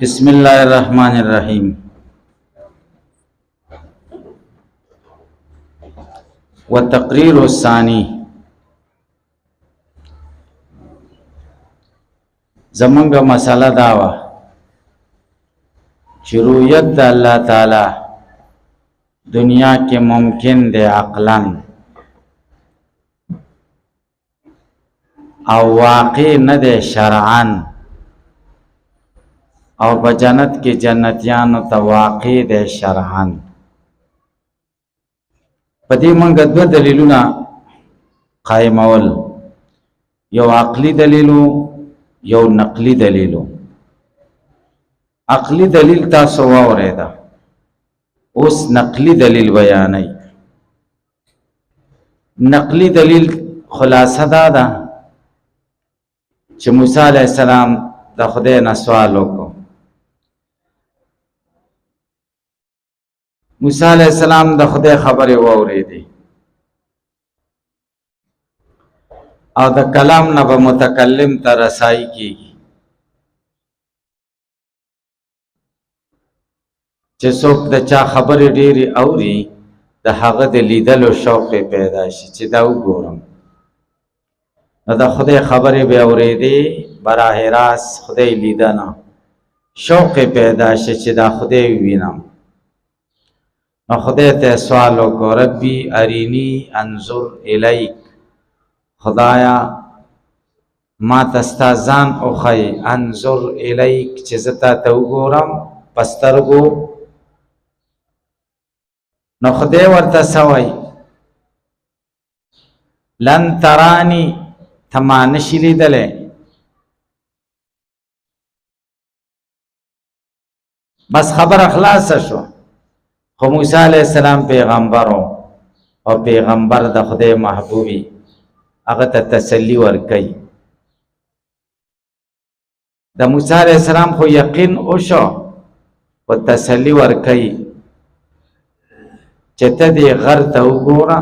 بسم الله الرحمن الرحیم. والتقریر الثانی، زمونږ مسله دا وه چې رؤیت د الله تعالی دنیا کې ممکن دی عقلاً او واقع نه دی شرعاً، او په جنت کې جنتیانو ته واقع دی شرعاً. په دې موږ دوه دلیلونه قائمول، یو عقلی دلیلو یو نقلی دلیلو. عقلی دلیل تاسو واورېده، اوس نقلی دلیل بیانوي. نقلی دلیل خلاصه دا ده چې موسی علیه السلام د خدای نه سوال وکړو. موسی علیہ السلام د خدای خبرې واورېدې او د کلام نه به متکلم ته رسایي کیږي چې څوک د چا خبرې ډېرې اوري د هغه د لیدلو شوق پیدا شي چې دا وګورم. نو د خدای خبرې به اورېدې براه راست خدای لیدنه شوق پیدا شي چې دا خدای ووینم. نو خدای ته سوال وکړو، ربي ارینی انظر الیک، خدایا ما ته ستا ځان وښیي، انظر الیک چې زه تا ته وګورم په سترګو. نو خدای ورته څه وایي؟ لن ترانی، ته ما نشي لیدلی. بس خبره خلاصه شو. خو موسی علیہ السلام پیغمبرو او پیغمبر د خدای محبوبي، هغه ته تسلی ورکوي. د موسی علیہ السلام خو یقین وشو او تسلی ورکوي چې ته دې غر ته وګوره،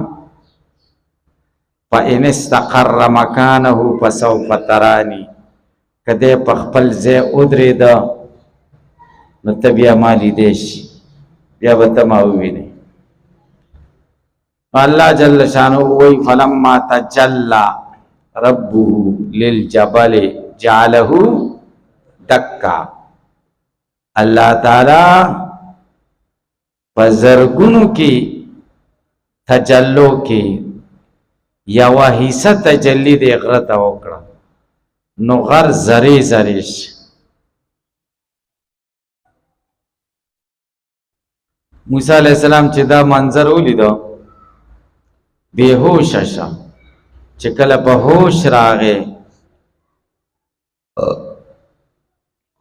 فإن استقر مکانه فسوف ترانی، که دې په خپل ځای ودرېده نو ته بیا ما لیدی شي، بیا به ته ما ووینې. الله جل شانه وایي فلما تجلی ربه للجبل جعله دکا. الله تعالی په زرګونو کې تجلو کې یوه حصه تجلی د غره ته وکړه، نو غر ذرې ذرې شي. موسی علیہ السلام چې دا منظر ولیدو بېهوشه شو. چې کله په هوش راغی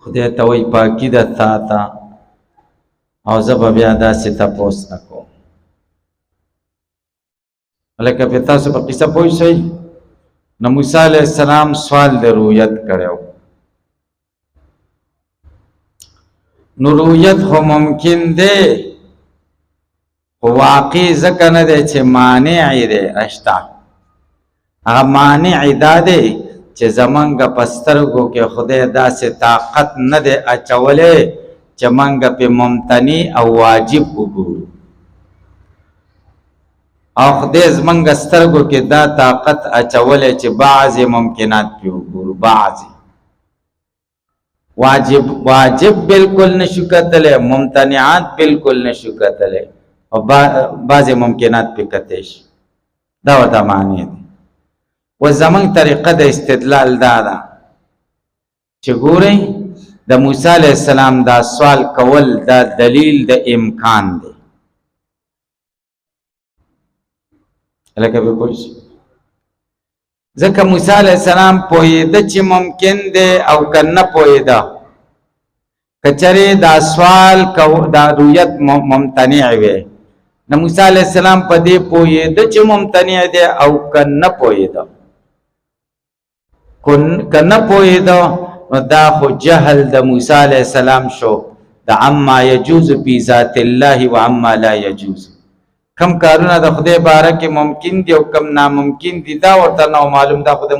خدای ته وایي پاکي ده تا ته، او زه به بیا داسې تپوس نه کوم. لکه په تاسو په قصه پوه شئ، نو موسی علیہ السلام سوال د رؤیت کړی. نو رؤیت خو ممکن دی، واقع ځکه نه دی چې مانع دی اشته. هغه مانع دا دی چې زمونږ په سترګو کې خدای داسې طاقت نه دی اچولی چې مونږ پې ممتنع او واجب وګورو، او خدای زمونږ سترګو کې دا طاقت اچولی چې بعضې ممکنات پې وګورو، بعضې واجب بالکل نشو کتلی، ممتنعات بالکل نشو کتلی، او بعض ممکنات پہ کتیش. دا ورته معنی دی. و زمونږ طریقه د استدلال دا ده چې ګورئ د موسی علیہ السلام دا سوال کول دا دلیل د امکان دی. لکه به پوه شئ، ځکه موسی علیہ السلام پوهېده چې ممکن دی او که نه پوهېده. که چرې دا سوال دا رؤیت ممتنع وی، نو موسی علیہ السلام په دې پوهېده چې ممتنع دی او که نه پوهېده. که نه پوهېده نو دا خو جهل د موسی علیہ السلام شو د عما یجوز فی ذات الله و عما لا یجوز. کم کارونه د خدای باره کې ممکن دي او کم ناممکن دي دا ورته نه معلوم. دا خو د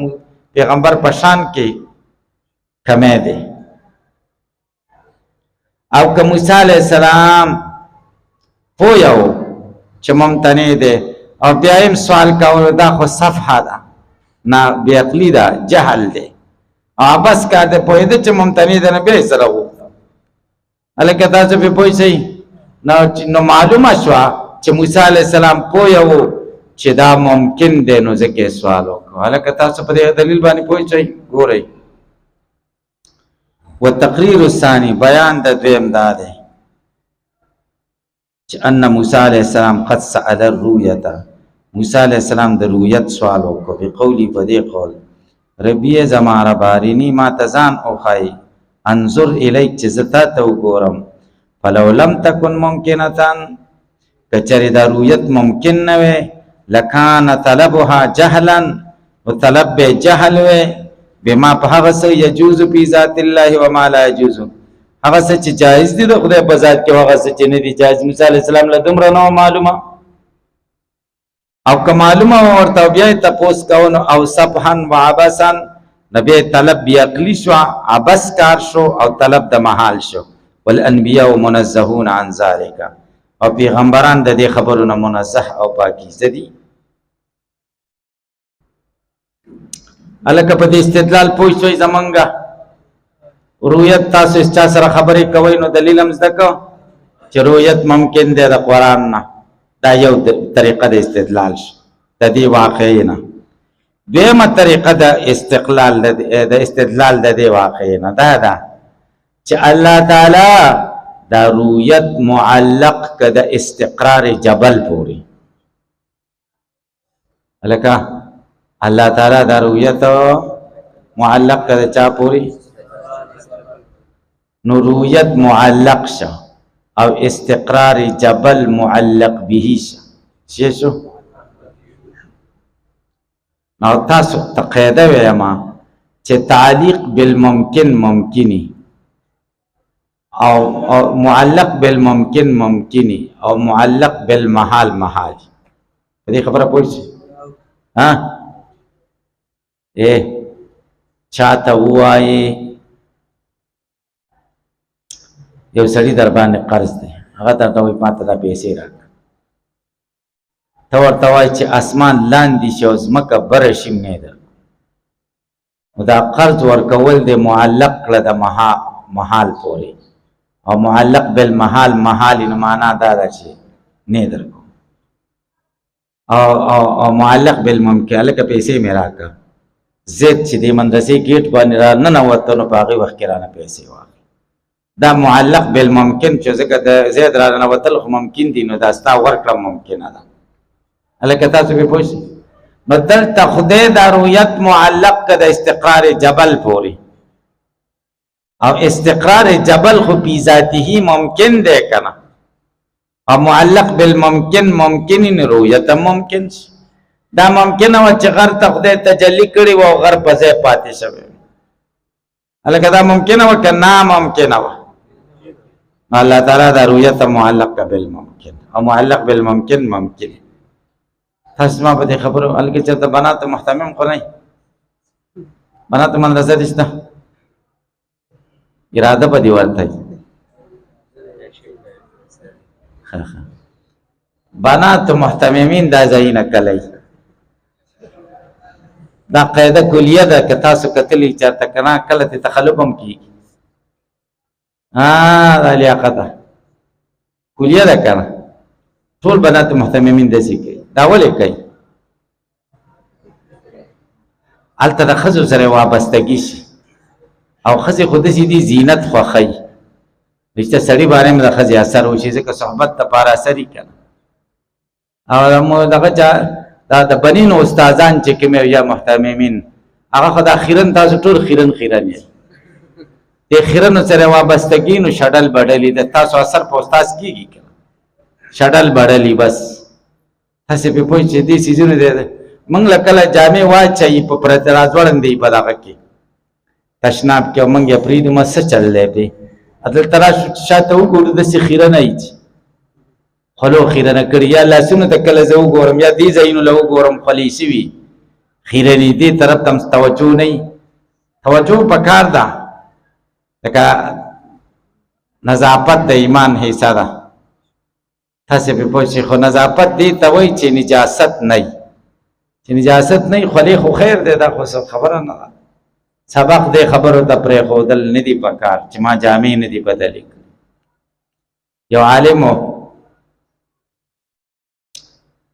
پیغمبر په شان کې کمی دی. او که موسی علیہ السلام پویو چې ممتنع دی او بیا هم سوال کولو دا خو صفحه ده نه بې عقلي ده جهل دی او بس کار دی پوهېده چې ممتنع دی نه بیا یې سره وغوښته هلکه تاسو پرې پوه شئ نو معلومه شوه چې موسی علیه السلام پویه و چې دا ممکن دی نو ځکه یې سوال وکړو هلکه تاسو په دې دلیل باندې پوه شئ ګورئ والتقریر الثاني بیان د دویم دا دی چې ان موسی علیه السلام قد سأل الرؤیة موسی علیه السلام د رؤیت سوال وکړو بقولی په دې قول ربی زما ربارینی ما ته ځان وښایي انظر الیک چې زه تا ته وګورم فلو لم تکن ممکنتن که چېرې دا رؤیت ممکن نه وی لکان طلبها جهلا و طلب به جهل وی بما په هغه څه یجوز فی ذات الله و ما لا یجوز هغه څه چې جایز دي د خدای په ذات کې هغه څه چې نه دي جایز موسی علیه السلام له دومره نه معلومه او که معلومه ورته بیا یې تپوس کو نو او صفحا و عبسا نو بیا یې طلب بې عقلي شو عبس کار شو او طلب د محال شو والانبیاء منزهون عن ذلک او پیغمبران د دې خبرو نه منزه او پاکیزه دي هلکه په دې استدلال پوه شوئ زمونږه رؤیت تاسو چا سره خبرې کوئ نو دلیل هم زده کو چې رؤیت ممکن دی د قرآن نه دا یو طریقه د استدلال شو د دې واقعې نه دویمه طریقه د استدلال د دې واقعې نه دا ده چې الله تعالی دا رؤیت معلق که د استقرار جبل پورې هلکه الله تعالی دا رؤیت معلق که د چا پورې نو رؤیت معلق شه او استقرار جبل معلق به شه شو نو تاسو ته قاعده ویما چې تعلیق بالممکن ممکنی او معلق بالممکن ممکنی او معلق بالمحال محال په دې خبره پوه شئ ها چاته وایي یو سړی در باندې قرض دی هغه درته وایي ما ته دا پیسې راکړه ته ورته وایي چې اسمان لاندې شي او ځمکه بره شي نه ده نو دا قرض ورکول دی معلق کړه د محال پورې او معلق بالمحال محال نو معنا دا ده چې نه درکو او معلق بالممکن لکه پیسې مې راکړه زید چې د مدرسې گیټ باندې را ننوته نو په هغې وخت کې رانه پیسې واخلي دا معلق بالممکن چې ځکه د زید را ننوتل خو ممکن دي نو دا ستا ورکړه ممکنه ده هلکه تاسو پرې پوه شئ نو دلته خدای دا رؤیت معلق که د استقرار جبل پورې او استقرار جبل خو فی ذاته ممکن دی که نه او معلق بالممکن ممکن رؤیت ممکن شي دا ممکنه وه چې غر ته خدای تجلی کړي و او غر په ځای پاتې شوی هلکه دا ممکنه وه که ناممکنه وه الله تعالی دا رؤیت معلق بالممکن او معلق بالممکن ممکن تاسو ما په دې خبرو هلکه چېرته بنات محتمم خو نه بنات مدرسه دې شته اراده په دې ورته بنات محتممین دا ځایونه کلی دا قاعده کلیه ده که تاسو کتلی چېرته که نه کله ترې تخلف هم کېږي دا لیاقته کلیه ده که نه ټول بنات محتممین داسې کوي دا ولې کوي هلته د ښځو سره وابستګي شي او ښځې خو داسې دي زینت خوښوي رشته سړي باندې هم د ښځې اثر وشي ځکه صحبت دپاره اثر یي که نه او دغه دا د بنینو استادان چې کوم یا محتممین هغه خو دا خیرن تاسو ټول خیرن یې د خیرنو سره وابستګي نو شډل بډلي د تاسو اثر په استاد کېږي که شډل بډلي بس تاسې پرې پوه چې دې څیزونه دی موږ له کله جامې واچوي په پرته راځوړندې په دغه کې تشناب کې او موږ یې پرېږدو ما څه چل دی پرې دلته راشو چې شاته وګورو داسې خیرنه یي چې خلو خیرنه کړي یا لاسونو ته کله زه وګورم یا دې ځایونو له وګورم خولې شوي خیرنې دې طرف ته هم توجه نه وي توجه پکار ده لکه نظافت د ایمان حصہ ده تاسې په پوه شئ خو نظافت دې ته وایي چې نجاست نه وي چې نجاست نه وي خولې خو خیر دی دا خو خبره نه ده سبق دې خبرو ته پرېښودل نه دي پکار چې ما جامې نه دي بدلې کړې یو عالم و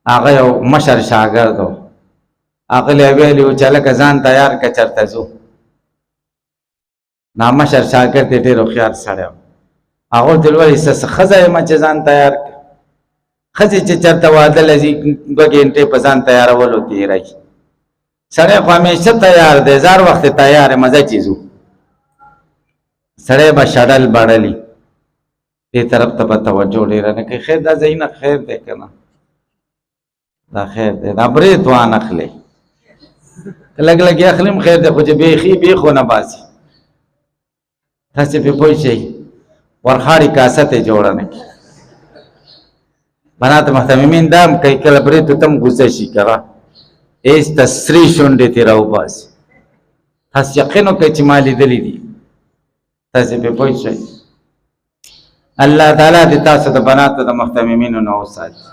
هغه یو مشر شاګرد و هغه له ویلي و چې هلکه ځان تیار که چېرته ځو دا مشر شاګرد یې ډېر هوښیار سړی و هغه ورته ویل څه ښځه یم چې ځان تیار کړه ښځې چې چېرته واده له ځي 2 ګنټې په ځان تیارولو تېروي سړی خو همیشه تیار دی زار وخت تیار یم ځه چې ځو سړی به شډل بړلي دې طرف ته به توجه ډېره نه کوي خیر دا ځایونه خیر دی که نه دا خیر دی دا برید وانخلې لږ لږ یې اخلم خیر دی خو چې بیخي بیخو نه باسي تاسې پې پوه شئ ورخاړي کاسه ته جوړه نه کړي بنات محتممین دا هم کوي کله بریتو ته هم غوسه شي که نه ایس ته سرې شونډې ترې راوباسي تاسې یقین وکړئ چې ما لیدلي دي تاسې پې پوه شئ الله تعالی دې تاسو د بناتو د محتممینو نه وساتي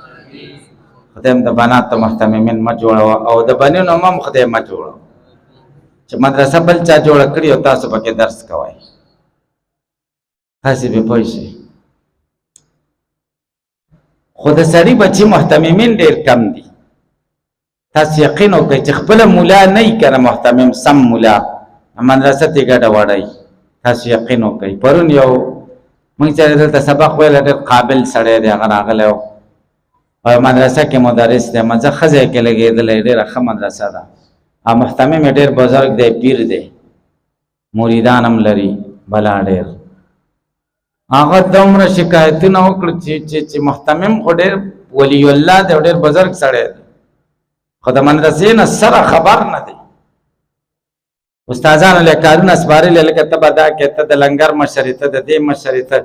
خدای هم د بناتو محتممین مه جوړوه او د بنینو هم خدای مه جوړوه چې مدرسه بل چا جوړه کړي او تاسو پکې درس کوئ تاسې پې پوه شئ خو د سړي بچي محتممین ډېر کم دي تاسو یقین وکړئ چې خپله ملا نه وي که نه محتمم سم ملا مدرسه ته یې ګډه وړئ تاسو یقین وکړئ پرون یو موږ چې دلته سبق ویلی ډېر قابل سړی دی هغه راغلی او مدرسه کې مدرس دی مزه ښه ځای کې لګېدلی ډېره ښه مدرسه ده او محتمم یې ډېر بزرګ دی پیر دی مریدان هم لري بلا ډېر هغه دومره شکایتونه وکړه چې محتمم خو ډېر ولی الله دی او ډېر بزرګ سړی دی خو د مدرسې نه سره خبر نه دی استادانو له کارونه سپارلي لکه ته به دا کې ته د لنګر مشرې ته د دې مشرې ته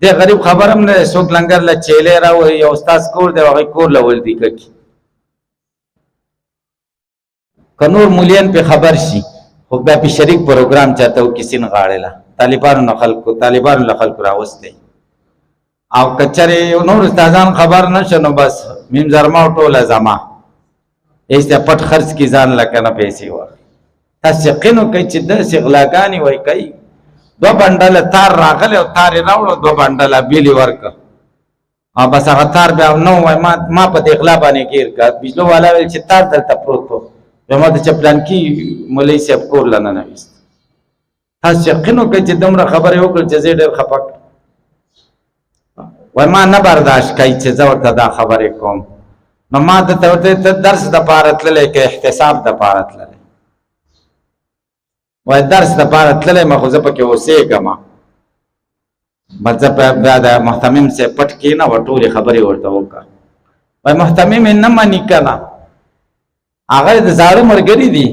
دې غریب خبر هم نه دی څوک لنګر له چیلې راوړي یو استاذ کور دی هغوی کور له ولدي ککي که نور مولیان پې خبر شي خو بیا پې شریک پروګرام چاته وکړي سین غاړې له طالبانو له خلکو راوستی او که چېرې نور استادان خبر نه شو نو بس میم زرما او ټوله زما هېڅ ته پټ خرڅ کړي ځان له که نه پیسې واخلي تاسو یقین وکړئ چې داسې غلاګانې وایي کوي 2 بنډله تار راغلی او تار یې راوړو 2 بنډله بیل یې ورکړه او بس هغه تار بیا نه ووایي ما په دې غلا باندې ګیر کړه بجلو والا ویل چې تار دلته پروت و بیا ما د چپلانکي مولوي صاحب کور له ننویست تاسو یقین وکړئ چې دومره خبرې وکړل چې زه ډېر خفه کړم وایي ما نه برداشت کوي چې زه ورته دا خبرې کوم نو ما درته ورته ته درس دپاره تللی که احتساب دپاره تللی وایي درس دپاره تللی یم خو زه پکې اوسېږم بس زه بیا د محتمم صاحب پټ کښېنه و ټولې خبرې ورته وکړه وایي محتمم یې نه مني که نه هغه د زاړه ملګري دي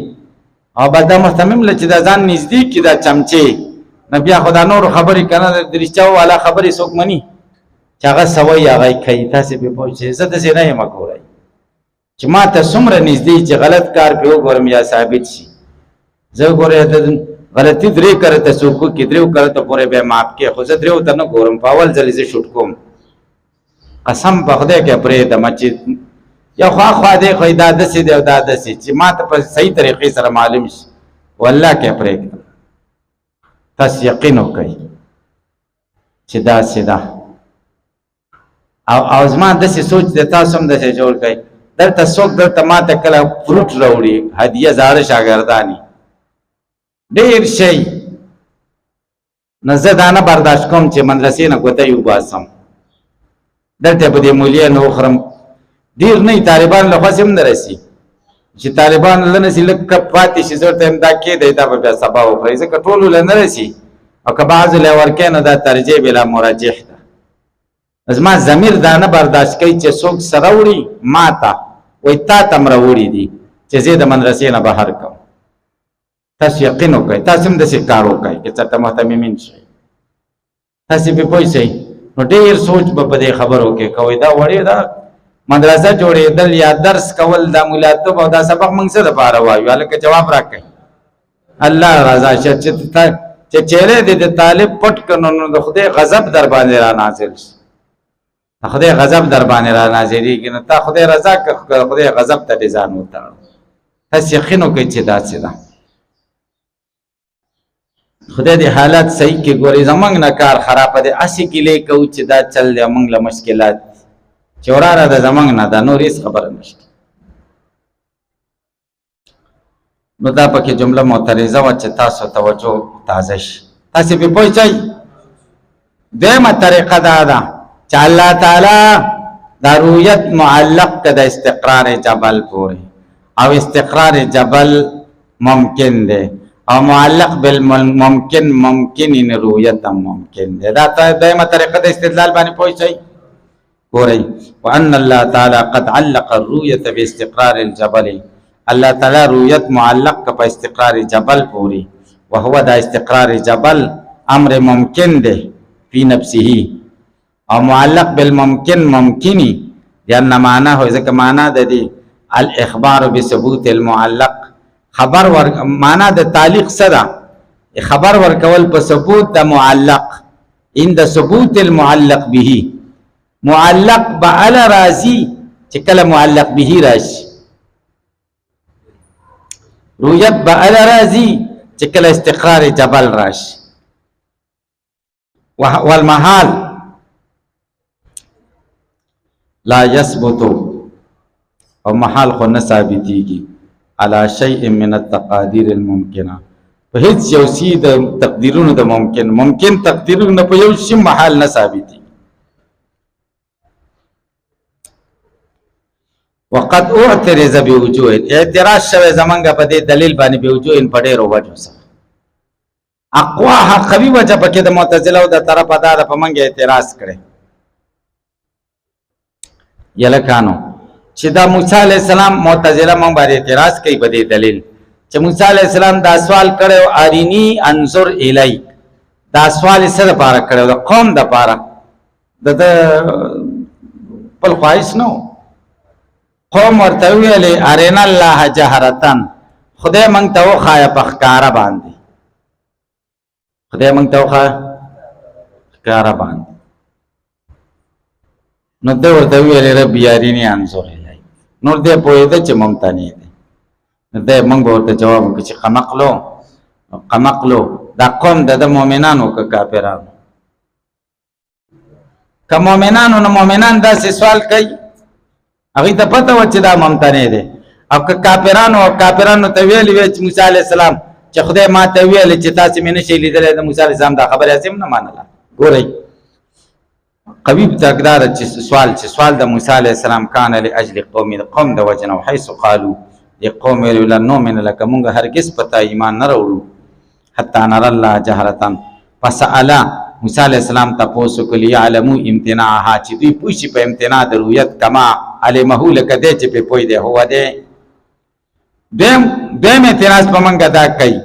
او بس دا محتمم له چې دا ځان نږدې کړي دا چمچې نو بیا خو دا نورو خبرې که نه د رښتیاو والا خبرې څوک مني چې هغه څه وایي هغه یې کوي تاسې پې پوه شئ زه داسې نه یم ګورئ چې ما ته څومره نږدې چې غلط کار پې وګورم یا ثابت شي زه ګورې د غلطي 3 کرته څوک وکړي 3 کرته پورې بیا معاف کړي خو زه 3 ته نه ګورم په اول ځل زه شوټ کوم قسم په خدای کې پرېږدم چې یا خوا دی خو دا داسې دی او دا داسې چې ما ته په صحیح طریقې سره معلوم شي والله کې پرېږدم تاسو یقین وکړئ چې داسې ده او زما داسې سوچ دی تاسو هم داسې جوړ کړئ دلته څوک دلته ما ته کله فروټ راوړي هدیه زاړه شاګردانې ډېر شی نو زه دا نه برداشت کوم چې مدرسې نه ګوتې وباسم دلته به دې مولیانو وخورم ډېر نه وي طالبانو له خوښې هم نه رسي چې طالبانو له نه سي لږ پاتې شي زه ورته یم دا کېدی دا به بیا سبا وخورئ ځکه ټولو له نه رسي او که بعضو له یې ورکوې نو دا ترجیح بلا مرجح ده زما ضمیر دا نه برداشت کوي چې څوک څه راوړي ما ته وایي تا ته م راوړي دي چې زه د مدرسې نه بهر کړم تاسو یقین وکړئ تاسو هم داسې کار وکړئ که چېرته محتممین شئ تاسې پې پوه شئ نو ډېر سوچ به په دې خبرو کې کوئ دا وړې ده مدرسه جوړېدل یا درس کول دا مولاتوب او دا سبق موږ څه دپاره وایو هلکه جواب راکړئ الله رضا شه چې چې چهره دې د طالب پټ کړو نو د خدای غضب در باندې را نازل شي، خدای غضب در باندې را نازلېږي، نو تا خدای رضا که خدای غضب ته دې ځان وتاړو. تاسو یقین وکړئ چې داسې ده. خدای دې حالات صحیح کې ګوري، زمونږ نه کار خراب دی، هسې ګیلې کوو چې دا چل دی موږ له مشکلات چې وراره ده زمونږ نه ده، نور هېڅ خبره نشته. نو دا پکې جمله معترضه وه چې تاسو توجه تازه شي، تاسې پې پوه شئ. دویمه طریقه دا ده چې الله تعالی دا رؤیت معلق که د استقرار جبل پورې، او استقرار جبل ممکن دی، او معلق بالممکن ممکن ان رؤیت ممکن دی. دا دویمه طریقه د استدلال باندې پوه شئ. ګورئ، وان الله تعالی قد علق الرؤیت باستقرار الجبل، الله تعالی رؤیت معلق که په استقرار جبل پورې، وهو دا استقرار جبل امر ممکن دی فی نفسه، او معلق بالممکن ممکنی، لأن معناه ځکه معنا د دې الاخبار بثبوت المعلق، خبر ور معنا د تعلیق سره خبر ورکول په ثبوت د معلق، عند ثبوت المعلق به، معلق بعل راضی چې کله معلق به راشي، رؤیت بعل راضی چې کله استقرار جبل راشي. والمحال لا يثبت، او محال خو نه ثابتېږي على شيء من التقادير الممکنه، په هیڅ یو شي د تقدیرونو د ممکن تقدیرونو په یو شي محال نه ثابتېږي. وقد اعترض بوجوه، اعتراض شوی زمونږ په دې دلیل باندې بوجوه په ډېرو وجو سره. اقواها قوي وجه پکې د معتزله او د طرفه دا په منګه اعتراض کړي. یلکانو چې دا موسی علی السلام معتزله مونږ باندې اعتراض کوي په دې دلیل چې موسی علی السلام دا سوال کړو ارینی انظر الی، دا سوال یې سره پاره کړو د قوم د پاره، د خپل خواهش نو. قوم ورته ویلې ارینا الله جهرتن، خدای مونږ ته وښایه په ښکاره باندې، خدای مونږ ته وښایه ښکاره باندې. نو ده ورته ویلې ربي ارینی انظر الی، نور دی پوهېده چې ممتنع دی. نو دی مونږ به ورته جواب وکړو چې قمقلو دا قوم د مؤمنانو که کافرانو؟ که مؤمنانو نو مؤمنان داسې سوال کوي، هغوی ته پته وه چې دا ممتنع دی. او که کافرانو ته ویلي وی چې موسی علیه السلام چې خدای ما ته ویلې چې تاسې مې نشئ لیدلی د موسی علیه السلام دا خبره هسې هم نه منله. ګورئ قوي تقدار چې سوال د موسی علیه السلام کان لاجل قوم، د قوم د وجه نه، حیث قالو د قوم ویلو لن نؤمن لک، مونږ هرګز په تا ایمان نه راوړو حتی نرى الله جهرة. فسأل موسی علیه السلام تپوس وکړ لیعلموا امتناعها، چې دوی پوه شي په امتناع د رؤیت، کما علمه لکه دی چې پې پوه دی هو دی. دویم اعتراض په منګه دا کوي،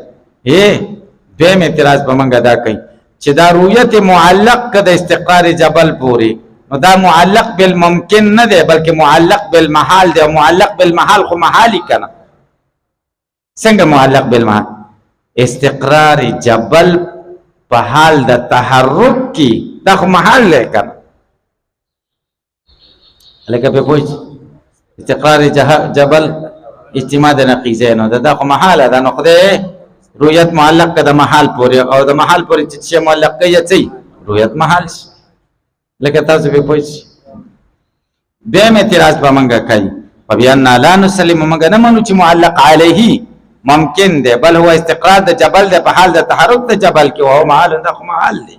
دویم اعتراض په منګه دا کوي چې دا رؤیت معلق که د استقرار جبل پورې، نو دا معلق بالممکن نه دی بلکې معلق بالمحال دی. معلق بالمحال خو محالي کنه، څنګه معلق بالمحال؟ استقرار جبل په حال د تحرک کې دا خو محال دی کنه، لکه په پوه استقرار جبل اجتماع د نقیضینو دا خو محاله ده. نو خدای رؤیت معلق که د محال پورې، او د محال پورې چې شی معلق کوي څه رؤیت محال شي، لکه تاسو په پوه شئ. دویم اعتراض په منګه کوي فبأن لا نسلم، مونږ نه منو چې معلق علیه ممکن دی، بل هو استقرار د جبل د په حال د تحرک د جبل کې، او محال دا خو محال دی.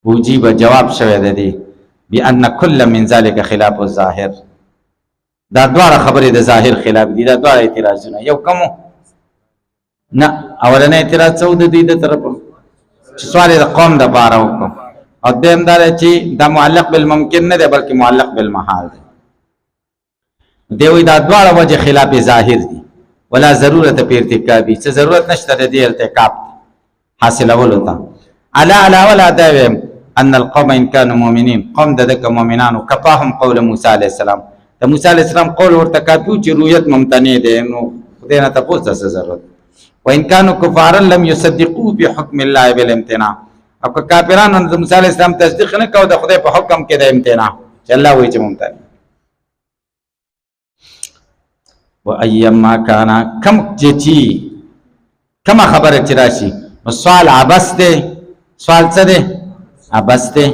وجیب جواب شوی د دې بأن كل من ذلك خلاف الظاهر، دا دواړه خبرې د ظاهر خلاف دي. دا دواړه اعتراضونه یو کومو نه، اولنی اعتراض څه د دوی د طرفه چې سوال د قوم د پاره وکړو، او دویم دا چې دا معلق بالممکن نه دی بلکې معلق بالمحال دی. دی وایي دا دواړه وجه خلاف ظاهر دي، ولا ضرورت په ارتکابي، څه ضرورت نشته د دې ارتکاب حاصلولو ته. علاوه دا ویم ان القوم ان كانوا مؤمنين، قوم دک مؤمنانو کفاهم قول موسی علیه السلام، د موسی علیه السلام قول ورته کافي چې رؤیت ممتنع دی، نو خدای نه تاسو څه ضرورت. وان كانوا كفارا لم يصدقوا بحكم الله بالامتناع. او که کافرانو د موسی علیه السلام تصدیق نه کوي د خدای په حکم کې د امتناع چې الله وایي چې ممتنع. و ايما كان کم چې کما خبره چې راشي نو سوال عبس دی. سوال څه دی؟ عبس دی.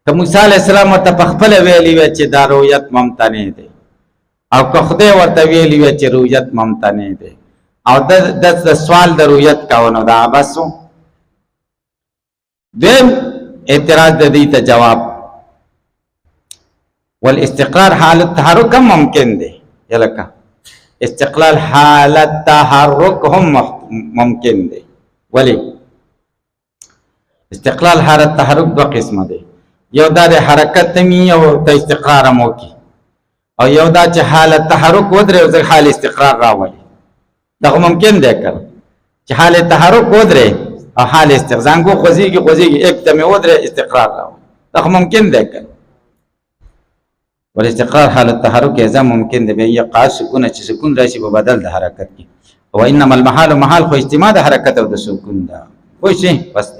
که موسی علیه السلام ورته په خپله ویلي وی چې دا رؤیت ممتنع دی او که خدای ورته ویلي وی چې رؤیت ممتنع دی او د سوال د رؤیت کاوه نو دا عبس و. دویم اعتراض د دې ته جواب والاستقرار حالت تحرک هم ممکن دی. یلکه استقلال حالت تحرک هم ممکن دی. ولی استقلال حالت تحرک دو قسمه دی. یو دا د حرکت می او د استقرار مو کی او یو دا چې حالت تحرک ودرې او ځکه حال استقرار راولي. دا ممکن دی کړه چې حالت تحرک ودرې او حال استقرار زنګو خوځيږي یک تمه ودرې استقرار راولي. دا ممکن دی کړه. والاستقرار حالت تحرک ایزا ممکن دی. بیا قاعد سکون چې سکون راشي په بدل د حرکت کې. او انما المحال محال خو اجتماع د حرکت او د سکون دا. خو شي بس دی.